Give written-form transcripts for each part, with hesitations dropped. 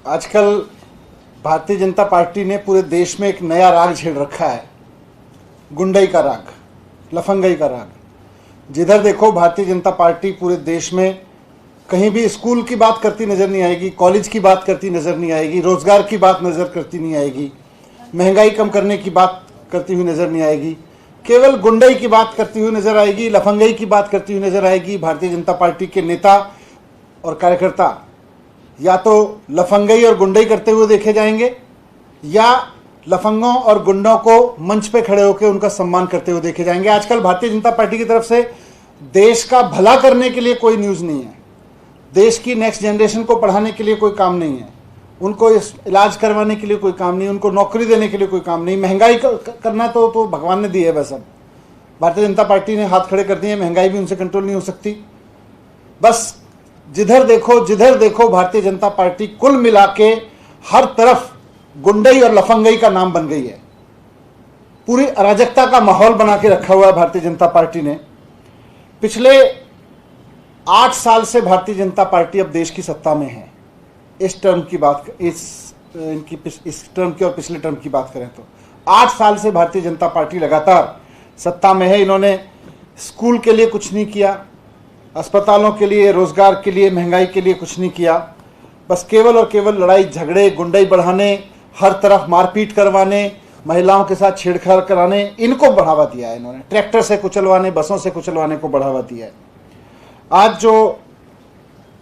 आजकल भारतीय जनता पार्टी ने पूरे देश में एक नया राग छेड़ रखा है, गुंडई का राग, लफंगई का राग। जिधर देखो भारतीय जनता पार्टी पूरे देश में कहीं भी स्कूल की बात करती नजर नहीं आएगी, कॉलेज की बात करती नजर नहीं आएगी, रोजगार की बात नजर करती नहीं आएगी, महंगाई कम करने की बात करती हुई नजर नहीं आएगी। केवल गुंडई की बात करती हुई नजर आएगी, लफंगई की बात करती हुई नजर आएगी। भारतीय जनता पार्टी के नेता और कार्यकर्ता या तो लफंगई और गुंडई करते हुए देखे जाएंगे या लफंगों और गुंडों को मंच पे खड़े होकर उनका सम्मान करते हुए देखे जाएंगे। आजकल भारतीय जनता पार्टी की तरफ से देश का भला करने के लिए कोई न्यूज़ नहीं है, देश की नेक्स्ट जनरेशन को पढ़ाने के लिए कोई काम नहीं है, उनको इलाज करवाने के लिए कोई काम नहीं, उनको नौकरी देने के लिए कोई काम नहीं। महंगाई करना तो भगवान ने दी है, बस अब भारतीय जनता पार्टी ने हाथ खड़े कर दिए, महंगाई भी उनसे कंट्रोल नहीं हो सकती। बस जिधर देखो भारतीय जनता पार्टी कुल मिला के हर तरफ गुंडई और लफंगई का नाम बन गई है। पूरी अराजकता का माहौल बना के रखा हुआ है भारतीय जनता पार्टी ने। पिछले 8 साल से भारतीय जनता पार्टी अब देश की सत्ता में है। इस टर्म की बात, इस टर्म की और पिछले टर्म की बात करें तो 8 साल से भारतीय जनता पार्टी लगातार सत्ता में है। इन्होंने स्कूल के लिए कुछ नहीं किया, अस्पतालों के लिए, रोजगार के लिए, महंगाई के लिए कुछ नहीं किया। बस केवल और केवल लड़ाई झगड़े, गुंडई बढ़ाने, हर तरफ मारपीट करवाने, महिलाओं के साथ छेड़छाड़ कराने, इनको बढ़ावा दिया है इन्होंने। ट्रैक्टर से कुचलवाने, बसों से कुचलवाने को बढ़ावा दिया है। आज जो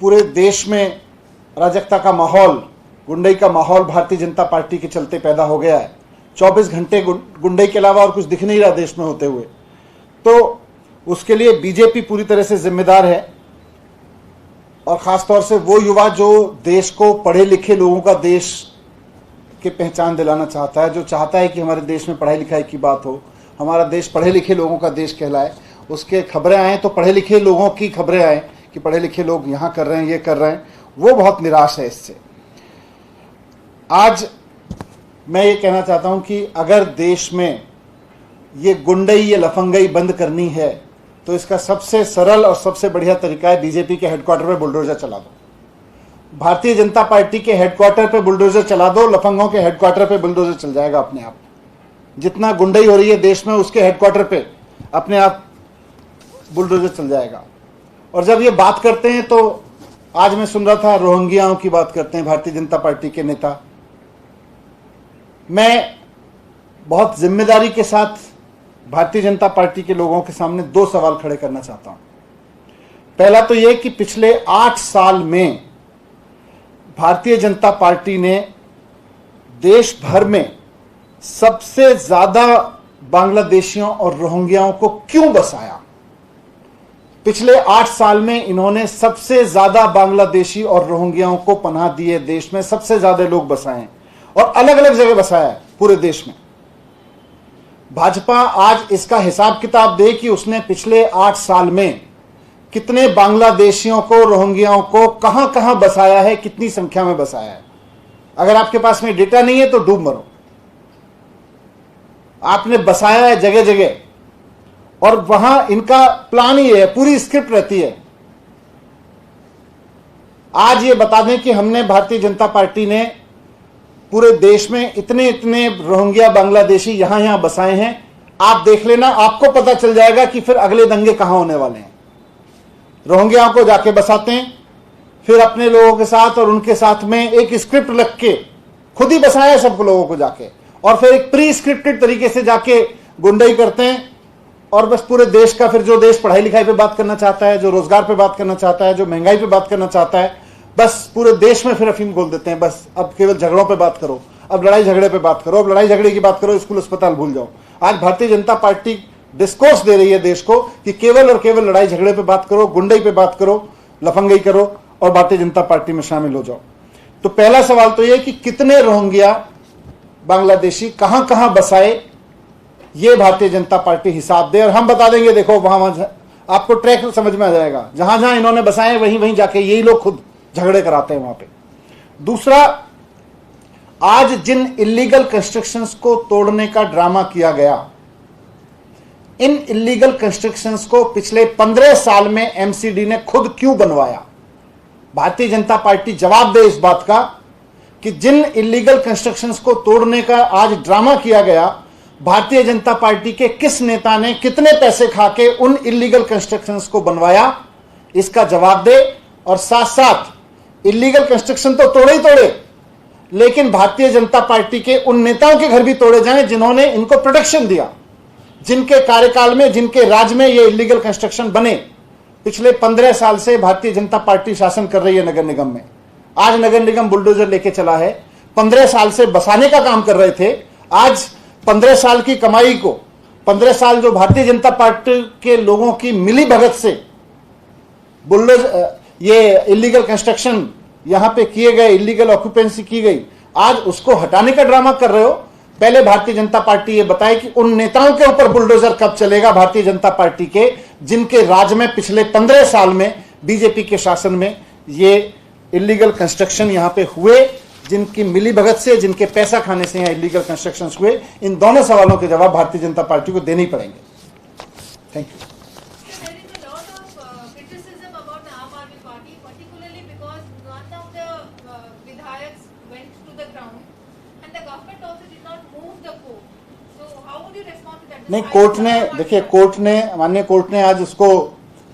पूरे देश में अराजकता का माहौल, गुंडई का माहौल भारतीय जनता पार्टी के चलते पैदा हो गया है। 24 घंटे गुंडई के अलावा और कुछ दिख नहीं रहा देश में होते हुए, तो उसके लिए बीजेपी पूरी तरह से जिम्मेदार है। और खासतौर से वो युवा जो देश को पढ़े लिखे लोगों का देश की पहचान दिलाना चाहता है, जो चाहता है कि हमारे देश में पढ़ाई लिखाई की बात हो, हमारा देश पढ़े लिखे लोगों का देश कहलाए, उसके खबरें आए तो पढ़े लिखे लोगों की खबरें आए कि पढ़े लिखे लोग यहाँ कर रहे हैं, ये कर रहे हैं, वो बहुत निराश है इससे। आज मैं ये कहना चाहता हूँ कि अगर देश में ये गुंडई, ये लफंगई बंद करनी है तो इसका सबसे सरल और सबसे बढ़िया तरीका है बीजेपी के हेडक्वार्टर पे बुलडोजर चला दो। भारतीय जनता पार्टी के हेडक्वार्टर पे बुलडोजर चला दो, लफंगों के हेडक्वार्टर पे बुलडोजर चल जाएगा अपने आप। जितना गुंडई हो रही है देश में, उसके हेडक्वार्टर पे अपने आप बुलडोजर चल जाएगा। और जब ये बात करते हैं तो आज मैं सुन रहा था रोहिंग्याओं की बात करते हैं भारतीय जनता पार्टी के नेता। मैं बहुत जिम्मेदारी के साथ भारतीय जनता पार्टी के लोगों के सामने 2 सवाल खड़े करना चाहता हूं। पहला तो यह कि पिछले 8 साल में भारतीय जनता पार्टी ने देश भर में सबसे ज्यादा बांग्लादेशियों और रोहिंग्याओं को क्यों बसाया। पिछले 8 साल में इन्होंने सबसे ज्यादा बांग्लादेशी और रोहिंग्याओं को पनाह दी है, देश में सबसे ज्यादा लोग बसाए हैं और अलग अलग जगह बसाया है पूरे देश में। भाजपा आज इसका हिसाब किताब दे कि उसने पिछले 8 साल में कितने बांग्लादेशियों को, रोहिंग्याओं को कहां कहां बसाया है, कितनी संख्या में बसाया है। अगर आपके पास में डेटा नहीं है तो डूब मरो। आपने बसाया है जगह जगह और वहां इनका प्लान ही है, पूरी स्क्रिप्ट रहती है। आज ये बता दें कि हमने, भारतीय जनता पार्टी ने पूरे देश में इतने इतने रोहिंग्या, बांग्लादेशी यहां यहां बसाए हैं। आप देख लेना, आपको पता चल जाएगा कि फिर अगले दंगे कहां होने वाले हैं। रोहिंग्याओं को जाके बसाते हैं, फिर अपने लोगों के साथ और उनके साथ में एक स्क्रिप्ट रख के खुद ही बसाया सब लोगों को जाके, और फिर एक प्री स्क्रिप्टेड तरीके से जाके गुंडई करते हैं। और बस पूरे देश का, फिर जो देश पढ़ाई लिखाई पे बात करना चाहता है, जो रोजगार पे बात करना चाहता है, जो महंगाई पे बात करना चाहता है, बस पूरे देश में फिर अफीम खोल देते हैं। बस अब केवल झगड़ों पे बात करो, अब लड़ाई झगड़े पे बात करो, अब लड़ाई झगड़े की बात करो, स्कूल अस्पताल भूल जाओ। आज भारतीय जनता पार्टी डिस्कोर्स दे रही है देश को कि केवल और केवल लड़ाई झगड़े पे बात करो, गुंडई पे बात करो, लफंगई करो और भारतीय जनता पार्टी में शामिल हो जाओ। तो पहला सवाल तो यह कि कितने रोहिंग्या, बांग्लादेशी कहां कहां बसाए, ये भारतीय जनता पार्टी हिसाब दे और हम बता देंगे। देखो वहां आपको ट्रैक समझ में आ जाएगा, जहां जहां इन्होंने बसाए वहीं वहीं जाके यही लोग खुद झगड़े कराते हैं वहां पे। दूसरा, आज जिन इलीगल कंस्ट्रक्शंस को तोड़ने का ड्रामा किया गया, इन इलीगल कंस्ट्रक्शंस को पिछले 15 साल में एमसीडी ने खुद क्यों बनवाया। भारतीय जनता पार्टी जवाब दे इस बात का कि जिन इलीगल कंस्ट्रक्शंस को तोड़ने का आज ड्रामा किया गया, भारतीय जनता पार्टी के किस नेता ने कितने पैसे खा के उन इलीगल कंस्ट्रक्शंस को बनवाया, इसका जवाब दे। और साथ साथ इलीगल कंस्ट्रक्शन तो तोड़े ही तोड़े, लेकिन भारतीय जनता पार्टी के उन नेताओं के घर भी तोड़े जाएं जिन्होंने इनको प्रोटेक्शन दिया, जिनके कार्यकाल में, जिनके राज में ये इलीगल कंस्ट्रक्शन बने। पिछले 15 साल से भारतीय जनता पार्टी शासन कर रही है नगर निगम में। आज नगर निगम बुलडोजर लेके चला है। 15 साल से बसाने का काम कर रहे थे, आज 15 साल की कमाई को, 15 साल जो भारतीय जनता पार्टी के लोगों की मिली भगत से बुलडोजर, ये इलीगल कंस्ट्रक्शन यहां पे किए गए, इलीगल ऑक्यूपेंसी की गई, आज उसको हटाने का ड्रामा कर रहे हो। पहले भारतीय जनता पार्टी ये बताए कि उन नेताओं के ऊपर बुलडोजर कब चलेगा भारतीय जनता पार्टी के, जिनके राज में पिछले 15 साल में बीजेपी के शासन में ये इलीगल कंस्ट्रक्शन यहां पे हुए, जिनकी मिली भगत से, जिनके पैसा खाने से यहां इलीगल कंस्ट्रक्शन हुए। इन दोनों सवालों के जवाब भारतीय जनता पार्टी को देने ही पड़ेंगे। Thank you. नहीं, कोर्ट ने, देखिए कोर्ट ने, माननीय कोर्ट ने आज उसको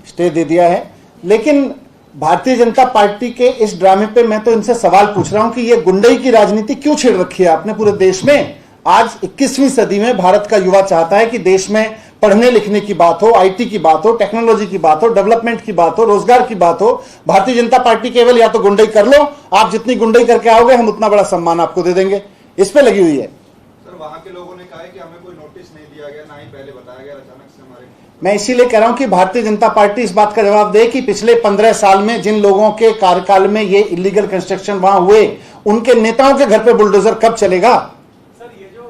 स्टे दे दिया है, लेकिन भारतीय जनता पार्टी के इस ड्रामे पे मैं तो इनसे सवाल पूछ रहा हूं कि ये गुंडई की राजनीति क्यों छेड़ रखी है आपने पूरे देश में। आज 21वीं सदी में भारत का युवा चाहता है कि देश में पढ़ने लिखने की बात हो, आईटी की बात हो, टेक्नोलॉजी की बात हो, डेवलपमेंट की बात हो, रोजगार की बात हो। भारतीय जनता पार्टी केवल या तो गुंडई कर लो, आप जितनी गुंडई करके आओगे हम उतना बड़ा सम्मान आपको दे देंगे, इस पे लगी हुई है। सर, वहां के लोगों ने कहा है कि हमें कोई नोटिस नहीं दिया गया, ना ही पहले बताया गया, अचानक से हमारे। मैं इसीलिए कह रहा हूं कि भारतीय जनता पार्टी इस बात का जवाब दे कि पिछले 15 साल में जिन लोगों के कार्यकाल में ये इलीगल कंस्ट्रक्शन वहां हुए, उनके नेताओं के घर पे बुलडोजर कब चलेगा। सर, ये जो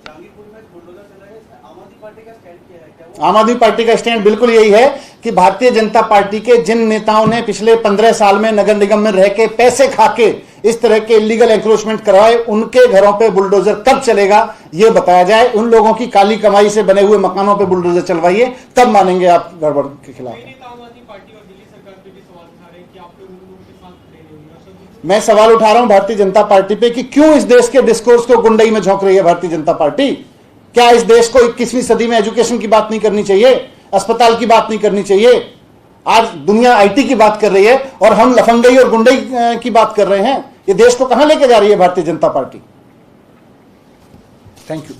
जहांगीरपुर में बुलडोजर चला है, आम आदमी पार्टी का स्टैंड क्या है? क्या आम आदमी पार्टी का स्टैंड बिल्कुल यही है कि भारतीय जनता पार्टी के जिन नेताओं ने पिछले 15 साल में नगर निगम में रह के पैसे खा के इस तरह के इलीगल एंक्रोचमेंट करवाए, उनके घरों पे बुलडोजर कब चलेगा ये बताया जाए। उन लोगों की काली कमाई से बने हुए मकानों पे बुलडोजर चलवाइए, तब मानेंगे आप गड़बड़ के खिलाफ। मैं सवाल उठा रहा हूं भारतीय जनता पार्टी पे कि क्यों इस देश के डिस्कोर्स को गुंडई में झोंक रही है भारतीय जनता पार्टी। क्या इस देश को 21वीं सदी में एजुकेशन की बात नहीं करनी चाहिए, अस्पताल की बात नहीं करनी चाहिए? आज दुनिया आईटी की बात कर रही है और हम लफंगई और गुंडई की बात कर रहे हैं। ये देश को कहां लेके जा रही है Bharatiya Janata party. Thank you.